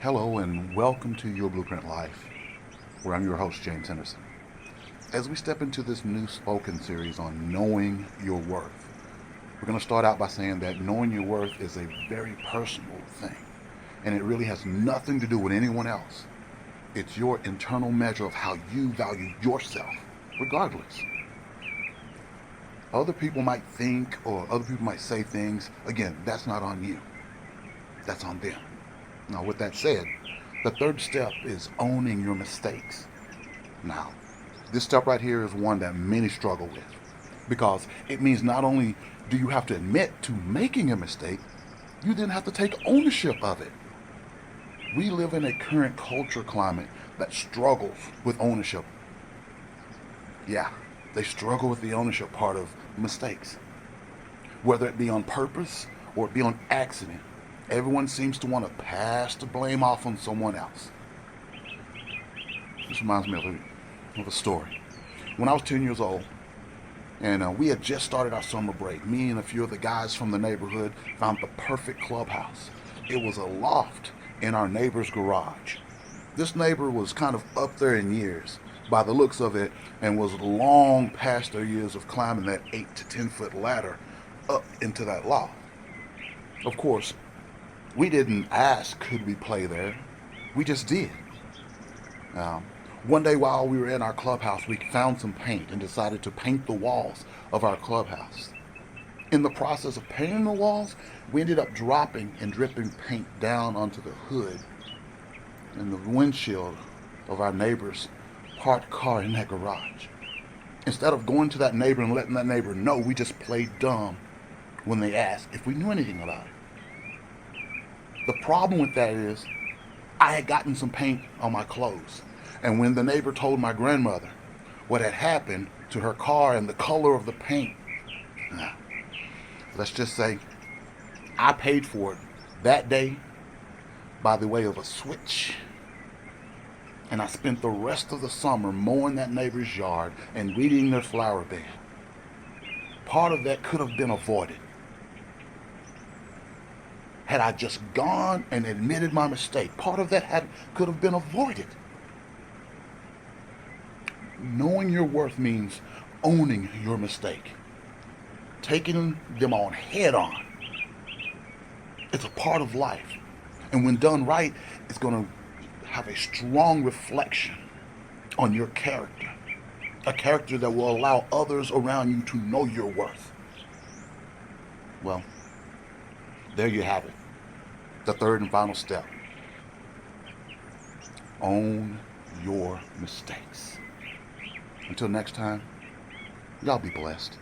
Hello and welcome to Your Blueprint Life, where I'm your host, James Henderson. As we step into this new spoken series on knowing your worth, we're going to start out by saying that knowing your worth is a very personal thing, and it really has nothing to do with anyone else. It's your internal measure of how you value yourself, regardless. Other people might think or other people might say things. Again, that's not on you. That's on them. Now, with that said, the third step is owning your mistakes. Now, this step right here is one that many struggle with because it means not only do you have to admit to making a mistake, you then have to take ownership of it. We live in a current culture climate that struggles with ownership. Yeah, they struggle with the ownership part of mistakes, whether it be on purpose or it be on accident. Everyone seems to want to pass the blame off on someone else. This reminds me of a story. When I was 10 years old, and we had just started our summer break, me and a few of the guys from the neighborhood found the perfect clubhouse. It was a loft in our neighbor's garage. This neighbor was kind of up there in years by the looks of it and was long past their years of climbing that 8 to 10 foot ladder up into that loft. Of course, we didn't ask could we play there. We just did. Um, One day while we were in our clubhouse, we found some paint and decided to paint the walls of our clubhouse. In the process of painting the walls, we ended up dropping and dripping paint down onto the hood and the windshield of our neighbor's parked car in that garage. Instead of going to that neighbor and letting that neighbor know, we just played dumb when they asked if we knew anything about it. The problem with that is I had gotten some paint on my clothes. And when the neighbor told my grandmother what had happened to her car and the color of the paint, let's just say I paid for it that day by the way of a switch. And I spent the rest of the summer mowing that neighbor's yard and weeding their flower bed. Part of that could have been avoided had I just gone and admitted my mistake. Part of that could have been avoided. Knowing your worth means owning your mistake, taking them on head on. It's a part of life. And when done right, it's going to have a strong reflection on your character. A character that will allow others around you to know your worth. Well, there you have it. The third and final step. Own your mistakes. Until next time, y'all be blessed.